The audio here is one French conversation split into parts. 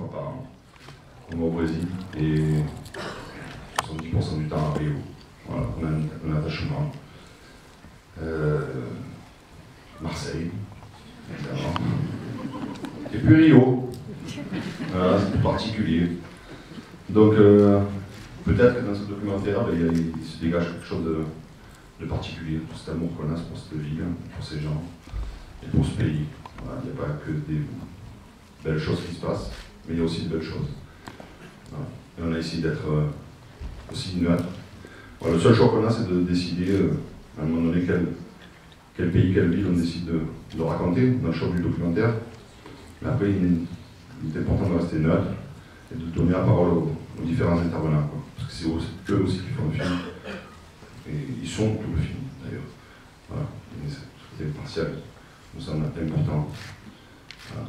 fois par an. On va au Brésil et 70% du temps à Rio. Voilà, on a un attachement. Marseille, évidemment. Et puis Rio. Voilà, c'est plus particulier. Donc, peut-être que dans ce documentaire, il se dégage quelque chose de particulier, tout cet amour qu'on a pour cette ville, pour ces gens et pour ce pays. Voilà, il n'y a pas que des belles choses qui se passent, mais il y a aussi de belles choses. Voilà. Et on a essayé d'être aussi neutre. Voilà, le seul choix qu'on a, c'est de décider à un moment donné quel pays, quelle ville on décide de raconter dans le choix du documentaire. Mais après, il est important de rester neutre et de donner la parole aux différents intervenants, quoi. Parce que c'est eux aussi qui font le film. Et ils sont tout le film, d'ailleurs. Voilà. C'est partiel. Nous sommes important. Voilà.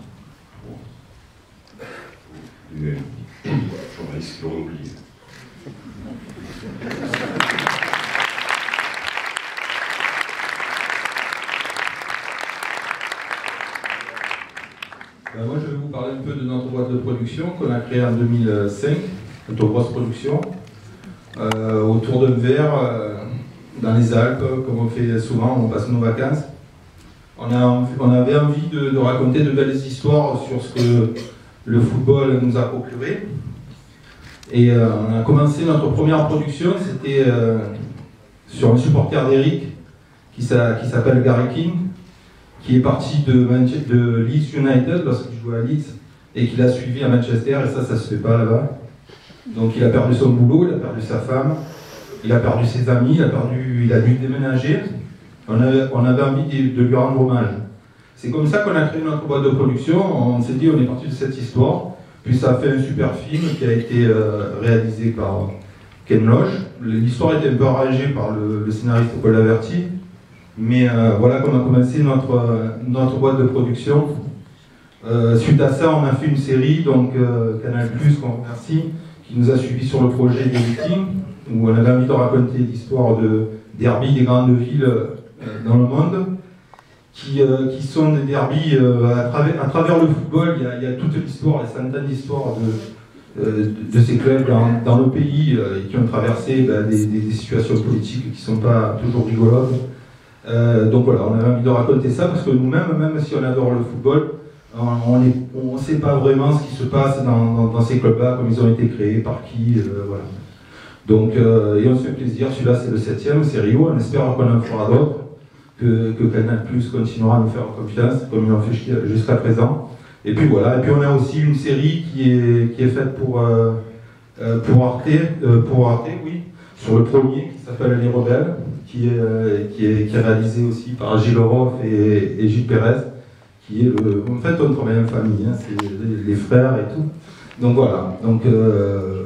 Pour les journalistes qui l'auraient oublié. Moi, je vais vous parler un peu de notre boîte de production qu'on a créée en 2005, notre grosse production, autour d'un verre, dans les Alpes, comme on fait souvent, on passe nos vacances. On avait envie de raconter de belles histoires sur ce que le football nous a procuré. Et on a commencé notre première production, c'était sur un supporter d'Eric qui s'appelle Gary King, qui est parti de Leeds United lorsqu'il jouait à Leeds et qui l'a suivi à Manchester, et ça se fait pas là-bas. Donc il a perdu son boulot, il a perdu sa femme, il a perdu ses amis, il a dû déménager. On avait envie de lui rendre hommage. C'est comme ça qu'on a créé notre boîte de production. On s'est dit, on est parti de cette histoire. Puis ça a fait un super film qui a été réalisé par Ken Loach. L'histoire était un peu arrangée par le scénariste Paul Laverty. Mais voilà qu'on a commencé notre boîte de production. Suite à ça, on a fait une série, donc Canal+, qu'on remercie, qui nous a suivis sur le projet d'Editing, où on avait envie de raconter l'histoire de derby des grandes villes dans le monde, qui sont des derbies à travers le football. Il y a toute l'histoire, les centaines d'histoires de ces clubs dans le pays qui ont traversé des situations politiques qui ne sont pas toujours rigolotes. Donc voilà, on avait envie de raconter ça parce que nous-mêmes, même si on adore le football, on ne sait pas vraiment ce qui se passe dans ces clubs-là, comme ils ont été créés, par qui, voilà. Donc, et on se fait plaisir, celui-là c'est le 7e, c'est Rio, on espère qu'on en fera d'autres, que Canal+ continuera à nous faire confiance, comme ils l'ont fait jusqu'à présent. Et puis voilà, et puis on a aussi une série qui est faite pour Arte, oui, sur le premier, qui s'appelle Les Rebelles, qui est réalisé aussi par Gilles Oroff et Gilles Pérez, qui est en fait on travaille en famille, hein, c'est les frères et tout. Donc voilà,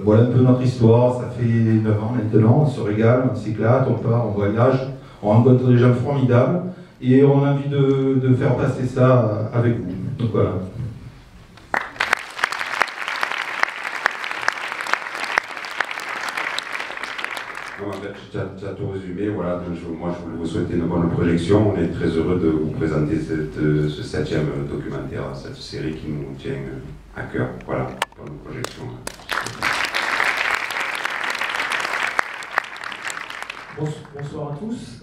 voilà un peu notre histoire. Ça fait 9 ans maintenant, on se régale, on s'éclate, on part, on voyage, on rencontre des gens formidables et on a envie de faire passer ça avec vous. Donc voilà. En fait, tu as tout résumé. Voilà, donc moi je voulais vous souhaiter une bonne projection. On est très heureux de vous présenter ce 7e documentaire, cette série qui nous tient à cœur. Voilà, bonne projection. Bonsoir à tous.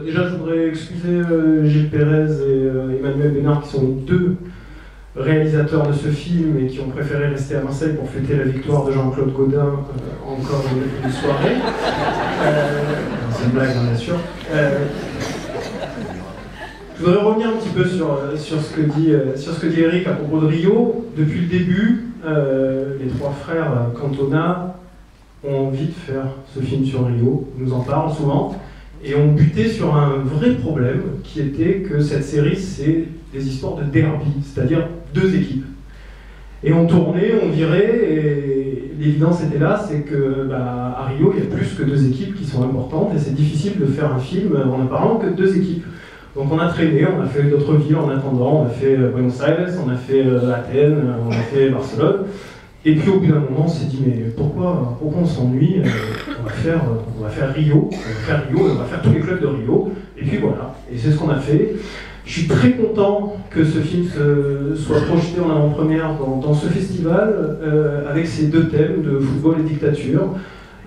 Déjà, je voudrais excuser Gilles Pérez et Emmanuel Bénard, qui sont les deux réalisateurs de ce film et qui ont préféré rester à Marseille pour fêter la victoire de Jean-Claude Gaudin encore une soirée. C'est une blague, bien sûr. Je voudrais revenir un petit peu sur ce que dit Eric à propos de Rio. Depuis le début, les trois frères Cantona ont envie de faire ce film sur Rio, ils nous en parlent souvent, et ont buté sur un vrai problème qui était que cette série, c'est des histoires de derby, c'est-à-dire deux équipes. Et on tournait, on virait, et l'évidence était là, c'est que à Rio, il y a plus que deux équipes qui sont importantes, et c'est difficile de faire un film en ne parlant que de deux équipes. Donc on a traîné, on a fait d'autres villes en attendant, on a fait Buenos Aires, on a fait Athènes, on a fait Barcelone. Et puis au bout d'un moment, on s'est dit, mais pourquoi on s'ennuie, on va faire Rio, on va faire tous les clubs de Rio, et puis voilà. Et c'est ce qu'on a fait. Je suis très content que ce film soit projeté en avant-première dans ce festival, avec ces deux thèmes de football et dictature.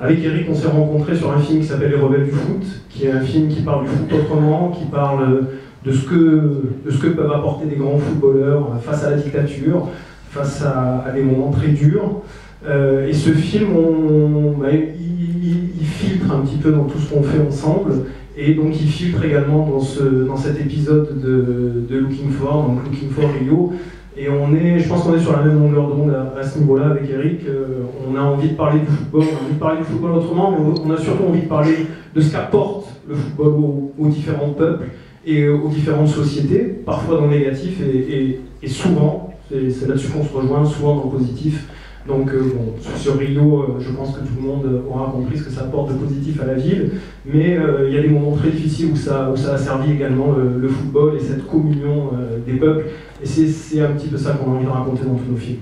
Avec Eric, on s'est rencontrés sur un film qui s'appelle Les Rebelles du foot, qui est un film qui parle du foot autrement, qui parle de ce que peuvent apporter des grands footballeurs face à la dictature, face à des moments très durs. Et ce film, il filtre un petit peu dans tout ce qu'on fait ensemble, et donc il filtre également dans cet épisode de Looking For, donc Looking For Rio. Et je pense qu'on est sur la même longueur d'onde à ce niveau-là avec Eric. On a envie de parler du football, on a envie de parler du football autrement, mais on a surtout envie de parler de ce qu'apporte le football aux différents peuples et aux différentes sociétés, parfois dans le négatif et souvent, c'est là-dessus qu'on se rejoint, souvent dans le positif. Donc sur Rio, je pense que tout le monde aura compris ce que ça apporte de positif à la ville, mais il y a des moments très difficiles où ça a servi également le football et cette communion des peuples, et c'est un petit peu ça qu'on a envie de raconter dans tous nos films.